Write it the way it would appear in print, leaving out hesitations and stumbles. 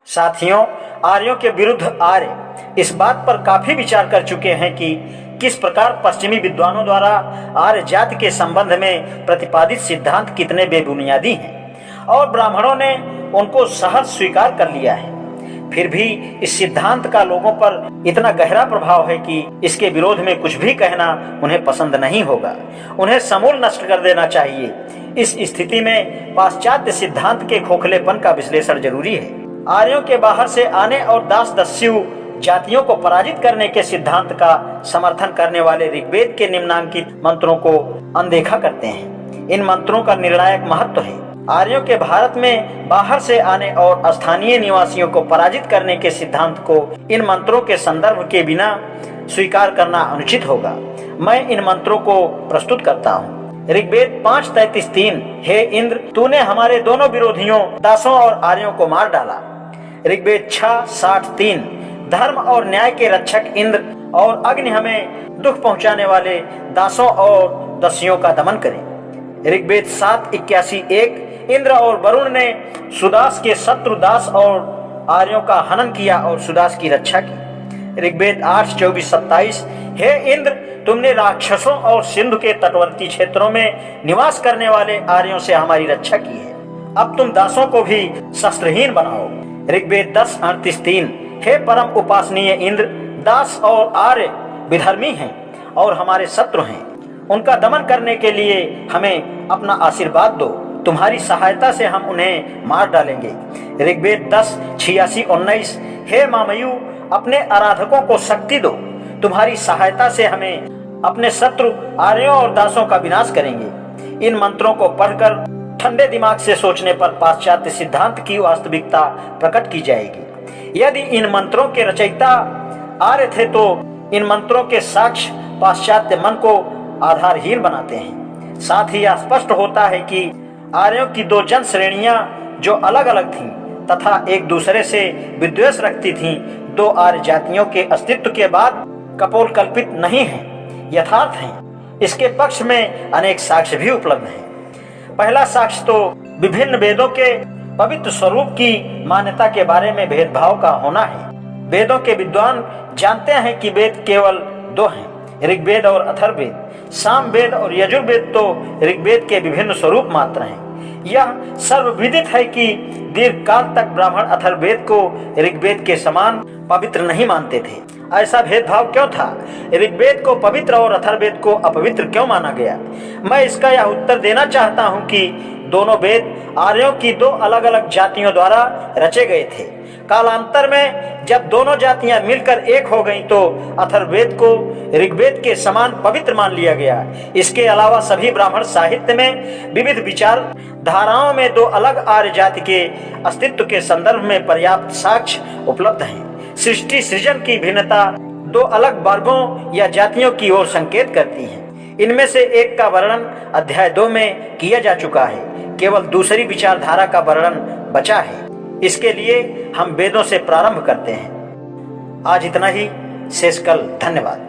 साथियों, आर्यों के विरुद्ध आर्य इस बात पर काफी विचार कर चुके हैं कि किस प्रकार पश्चिमी विद्वानों द्वारा आर्य जाति के संबंध में प्रतिपादित सिद्धांत कितने बेबुनियादी हैं और ब्राह्मणों ने उनको सहज स्वीकार कर लिया है। फिर भी इस सिद्धांत का लोगों पर इतना गहरा प्रभाव है कि इसके विरोध में कुछ भी कहना उन्हें पसंद नहीं होगा। उन्हें समूल नष्ट कर देना चाहिए। इस स्थिति में पाश्चात्य सिद्धांत के खोखलेपन का विश्लेषण जरूरी है। आर्यों के बाहर से आने और दास दस्यु जातियों को पराजित करने के सिद्धांत का समर्थन करने वाले ऋग्वेद के निम्नांकित मंत्रों को अनदेखा करते हैं। इन मंत्रों का निर्णायक महत्व है। आर्यों के भारत में बाहर से आने और स्थानीय निवासियों को पराजित करने के सिद्धांत को इन मंत्रों के संदर्भ के बिना स्वीकार करना अनुचित होगा। मैं इन मंत्रों को प्रस्तुत करता हूँ। ऋग्वेद 5:33-3 हे इंद्र, तूने हमारे दोनों विरोधियों दासों और आर्यों को मार डाला। ऋग्वेद 6:60-3 धर्म और न्याय के रक्षक इंद्र और अग्नि हमें दुख पहुंचाने वाले दासों और दस्युओं का दमन करें। ऋग्वेद 7:81-1 इंद्र और वरुण ने सुदास के शत्रु दास और आर्यों का हनन किया और सुदास की रक्षा की। ऋग्वेद 8:24-27 हे इंद्र, तुमने राक्षसों और सिंधु के तटवर्ती क्षेत्रों में निवास करने वाले आर्यों से हमारी रक्षा की है। अब तुम दासों को भी शस्त्रहीन बनाओ। ऋग्वेद 10:38-3 हे परम उपासनीय इंद्र, दास और आर्य विधर्मी हैं और हमारे शत्रु हैं। उनका दमन करने के लिए हमें अपना आशीर्वाद दो। तुम्हारी सहायता से हम उन्हें मार डालेंगे। ऋग्वेद 10:86-19 हे मामयु, अपने आराधकों को शक्ति दो। तुम्हारी सहायता से हमें अपने शत्रु आर्यों और दासों का विनाश करेंगे। इन मंत्रों को पढ़कर ठंडे दिमाग से सोचने पर पाश्चात्य सिद्धांत की वास्तविकता प्रकट की जाएगी। यदि इन मंत्रों के रचयिता आर्य थे तो इन मंत्रों के साक्ष्य पाश्चात्य मन को आधारहीन बनाते हैं। साथ ही स्पष्ट होता है कि आर्यों की दो जन श्रेणियां जो अलग अलग थीं तथा एक दूसरे से विद्वेष रखती थीं, दो आर्य जातियों के अस्तित्व के बाद कपोल कल्पित नहीं हैं, यथार्थ हैं। इसके पक्ष में अनेक साक्ष्य भी उपलब्ध हैं। पहला साक्ष्य तो विभिन्न वेदों के पवित्र स्वरूप की मान्यता के बारे में भेदभाव का होना है। वेदों के विद्वान जानते हैं कि वेद केवल दो हैं, ऋग्वेद और अथर्ववेद। सामवेद और यजुर्वेद तो ऋग्वेद के विभिन्न स्वरूप मात्र हैं। यह सर्वविदित है कि दीर्घकाल तक ब्राह्मण अथर्ववेद को ऋग्वेद के समान पवित्र नहीं मानते थे। ऐसा भेदभाव क्यों था? ऋग्वेद को पवित्र और अथर्ववेद को अपवित्र क्यों माना गया? मैं इसका यह उत्तर देना चाहता हूँ कि दोनों वेद आर्यों की दो अलग अलग जातियों द्वारा रचे गए थे। कालांतर में जब दोनों जातियां मिलकर एक हो गईं तो अथर्ववेद को ऋग्वेद के समान पवित्र मान लिया गया। इसके अलावा सभी ब्राह्मण साहित्य में विविध विचार धाराओं में दो अलग आर्य जाति के अस्तित्व के संदर्भ में पर्याप्त साक्ष्य उपलब्ध हैं। सृष्टि सृजन की भिन्नता दो अलग वर्गों या जातियों की ओर संकेत करती है। इनमें से एक का वर्णन अध्याय 2 में किया जा चुका है। केवल दूसरी विचारधारा का वर्णन बचा है। इसके लिए हम वेदों से प्रारंभ करते हैं। आज इतना ही, शेष कल। धन्यवाद।